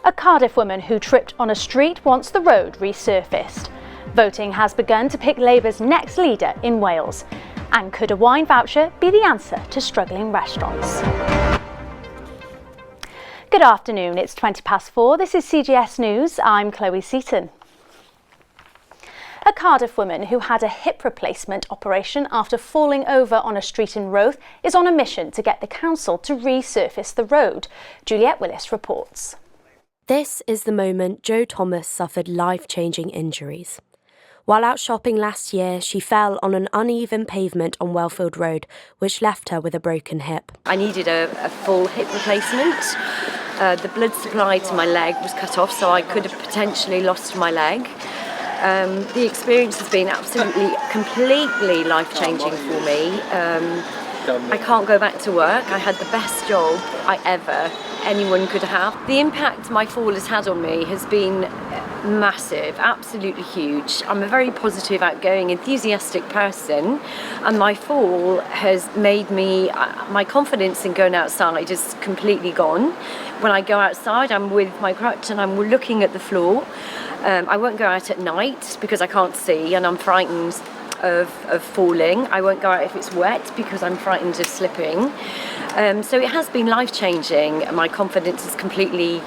A Cardiff woman who tripped on a street wants the road resurfaced. Voting has begun to pick Labour's next leader in Wales. And could a wine voucher be the answer to struggling restaurants? Good afternoon, it's 4:20. This is CJS News. I'm Chloe Seaton. A Cardiff woman who had a hip replacement operation after falling over on a street in Roath is on a mission to get the council to resurface the road. Juliette Willis reports. This is the moment Jo Thomas suffered life-changing injuries. While out shopping last year, she fell on an uneven pavement on Wellfield Road, which left her with a broken hip. I needed a full hip replacement. The blood supply to my leg was cut off, so I could have potentially lost my leg. The experience has been completely life-changing for me. I can't go back to work. I had the best job anyone could have. The impact my fall has had on me has been massive, absolutely huge. I'm a very positive, outgoing, enthusiastic person, and my fall has made me, my confidence in going outside is completely gone. When I go outside, I'm with my crutch and I'm looking at the floor. I won't go out at night because I can't see and I'm frightened of falling. I won't go out if it's wet because I'm frightened of slipping. So it has been life-changing. My confidence is completely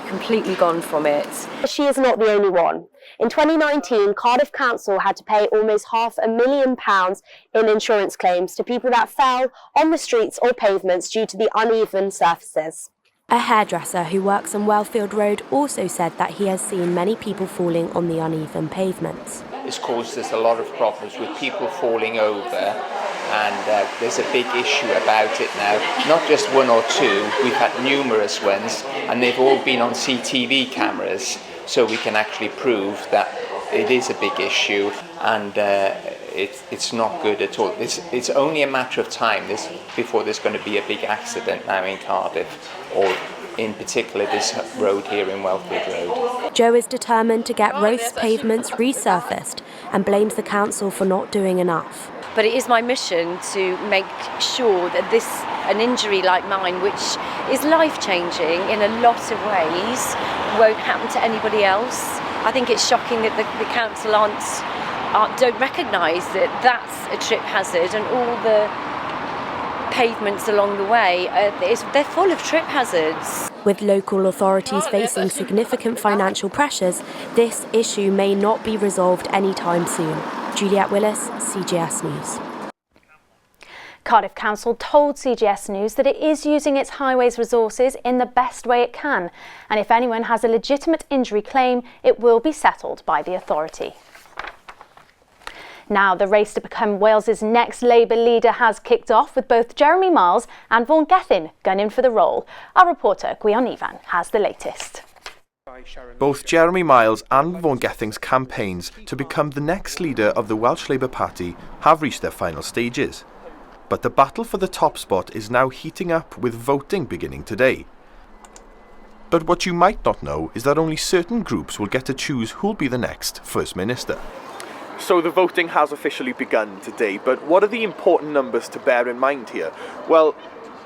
gone from it. She is not the only one. In 2019, Cardiff Council had to pay almost £500,000 in insurance claims to people that fell on the streets or pavements due to the uneven surfaces. A hairdresser who works on Wellfield Road also said that he has seen many people falling on the uneven pavements. It's caused us a lot of problems with people falling over, and there's a big issue about it now. Not just one or two, we've had numerous ones, and they've all been on CTV cameras, so we can actually prove that it is a big issue, and it's not good at all. It's only a matter of time before there's going to be a big accident now in Cardiff, or in particular this road here in Wellfield Road. Jo is determined to get Roath's pavements resurfaced and blames the council for not doing enough. But it is my mission to make sure that an injury like mine, which is life-changing in a lot of ways, won't happen to anybody else. I think it's shocking that the council don't recognise that that's a trip hazard, and all the pavements along the way, they're full of trip hazards. With local authorities facing significant financial pressures, this issue may not be resolved anytime soon. Juliette Willis, CJS News. Cardiff Council told CJS News that it is using its highways resources in the best way it can, and if anyone has a legitimate injury claim, it will be settled by the authority. Now, the race to become Wales's next Labour leader has kicked off, with both Jeremy Miles and Vaughan Gethin gunning for the role. Our reporter, Gwion Ifan, has the latest. Both Jeremy Miles and Vaughan Gethin's campaigns to become the next leader of the Welsh Labour Party have reached their final stages. But the battle for the top spot is now heating up, with voting beginning today. But what you might not know is that only certain groups will get to choose who'll be the next First Minister. So the voting has officially begun today, but what are the important numbers to bear in mind here? Well,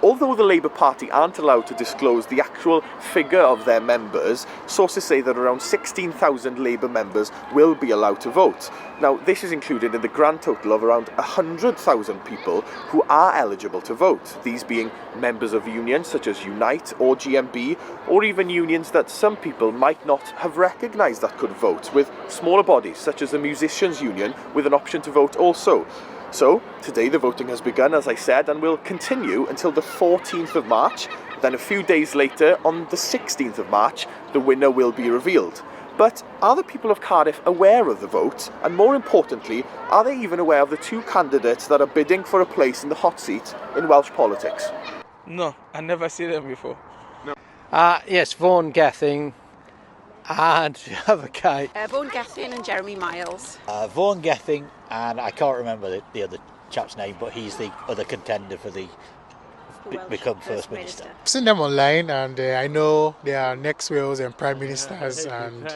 although the Labour Party aren't allowed to disclose the actual figure of their members, sources say that around 16,000 Labour members will be allowed to vote. Now, this is included in the grand total of around 100,000 people who are eligible to vote, these being members of unions such as Unite or GMB, or even unions that some people might not have recognised that could vote, with smaller bodies such as the Musicians' Union with an option to vote also. So, today the voting has begun, as I said, and will continue until the 14th of March. Then a few days later, on the 16th of March, the winner will be revealed. But are the people of Cardiff aware of the vote? And more importantly, are they even aware of the two candidates that are bidding for a place in the hot seat in Welsh politics? No, I've never seen them before. No. Yes, Vaughan Gethin and the other guy. Vaughan Gethin and Jeremy Miles. Vaughan Gethin, and I can't remember the other chap's name, but he's the other contender for the become First Minister. I've seen them online, and I know they are next Wales and Prime Ministers, and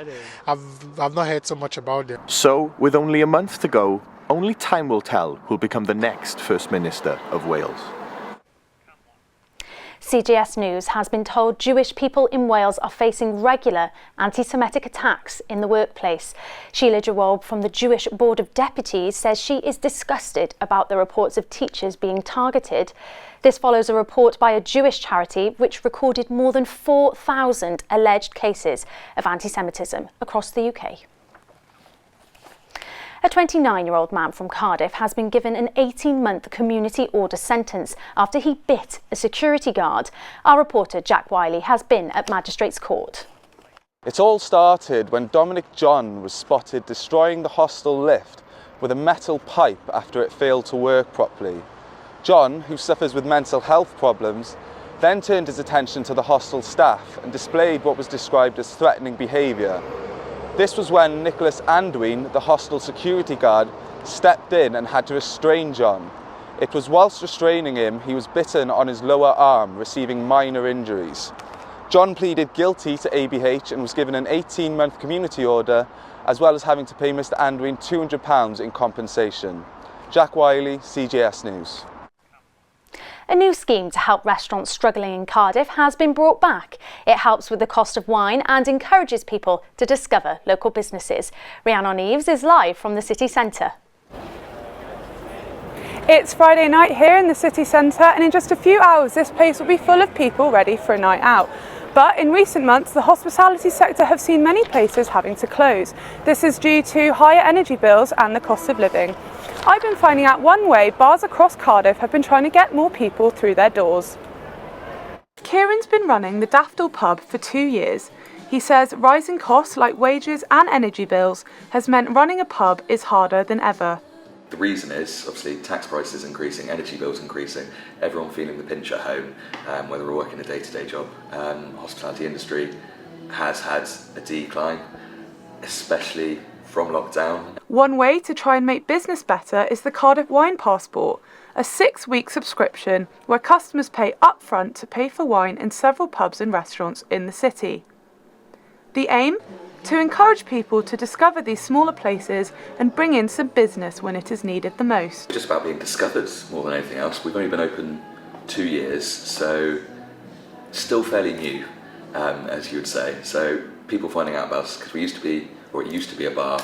I've not heard so much about them. So, with only a month to go, only time will tell who'll become the next First Minister of Wales. CJS News has been told Jewish people in Wales are facing regular anti-Semitic attacks in the workplace. Sheila Jawob from the Jewish Board of Deputies says she is disgusted about the reports of teachers being targeted. This follows a report by a Jewish charity which recorded more than 4,000 alleged cases of anti-Semitism across the UK. A 29-year-old man from Cardiff has been given an 18-month community order sentence after he bit a security guard. Our reporter Jack Wiley has been at Magistrates Court. It all started when Dominic John was spotted destroying the hostel lift with a metal pipe after it failed to work properly. John, who suffers with mental health problems, then turned his attention to the hostel staff and displayed what was described as threatening behaviour. This was when Nicholas Andwin, the hostel security guard, stepped in and had to restrain John. It was whilst restraining him, he was bitten on his lower arm, receiving minor injuries. John pleaded guilty to ABH and was given an 18-month community order, as well as having to pay Mr Andwin £200 in compensation. Jack Wiley, CJS News. A new scheme to help restaurants struggling in Cardiff has been brought back. It helps with the cost of wine and encourages people to discover local businesses. Rhiannon Eves is live from the city centre. It's Friday night here in the city centre, and in just a few hours this place will be full of people ready for a night out. But in recent months, the hospitality sector have seen many places having to close. This is due to higher energy bills and the cost of living. I've been finding out one way bars across Cardiff have been trying to get more people through their doors. Kieran's been running the Daffodil pub for 2 years. He says rising costs like wages and energy bills has meant running a pub is harder than ever. The reason is obviously tax prices increasing, energy bills increasing, everyone feeling the pinch at home, whether we're working a day-to-day job. Hospitality industry has had a decline, especially from lockdown. One way to try and make business better is the Cardiff Wine Passport, a 6-week subscription where customers pay upfront to pay for wine in several pubs and restaurants in the city. The aim? To encourage people to discover these smaller places and bring in some business when it is needed the most. It's just about being discovered more than anything else. We've only been open 2 years, so still fairly new, as you would say. So people finding out about us, because it used to be a bar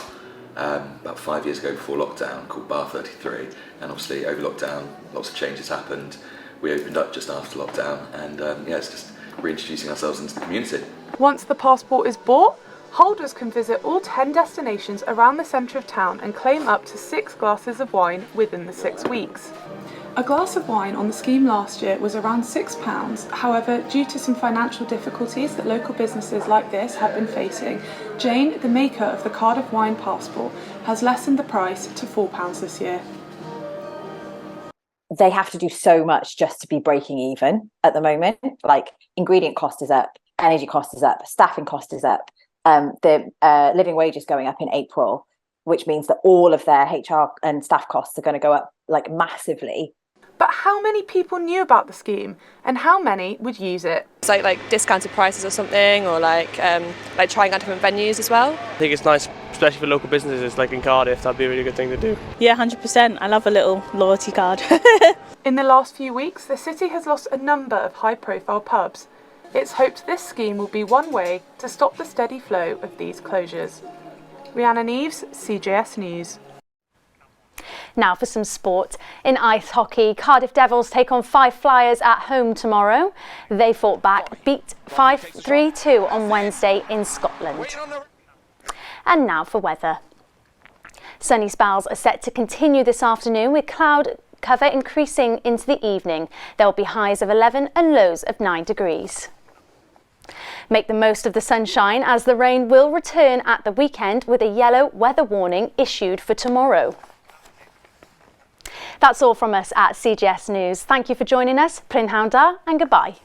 about 5 years ago before lockdown called Bar 33, and obviously over lockdown lots of changes happened. We opened up just after lockdown, and it's just reintroducing ourselves into the community. Once the passport is bought, holders can visit all 10 destinations around the centre of town and claim up to 6 glasses of wine within the 6 weeks. A glass of wine on the scheme last year was around £6. However, due to some financial difficulties that local businesses like this have been facing, Jane, the maker of the Cardiff Wine Passport, has lessened the price to £4 this year. They have to do so much just to be breaking even at the moment. Like, ingredient cost is up, energy cost is up, staffing cost is up. The living wage is going up in April, which means that all of their HR and staff costs are going to go up like massively. But how many people knew about the scheme and how many would use it? It's like discounted prices or something, or like trying out different venues as well. I think it's nice, especially for local businesses like in Cardiff. That'd be a really good thing to do. Yeah, 100%. I love a little loyalty card. In the last few weeks, the city has lost a number of high-profile pubs. It's hoped this scheme will be one way to stop the steady flow of these closures. Rhiannon Eves, CJS News. Now for some sport. In ice hockey, Cardiff Devils take on Fife Flyers at home tomorrow. They fought back, beat Fife 3-2 on Wednesday in Scotland. And now for weather. Sunny spells are set to continue this afternoon with cloud cover increasing into the evening. There will be highs of 11 and lows of 9 degrees. Make the most of the sunshine as the rain will return at the weekend with a yellow weather warning issued for tomorrow. That's all from us at CJS News. Thank you for joining us. Prynhawn da and goodbye.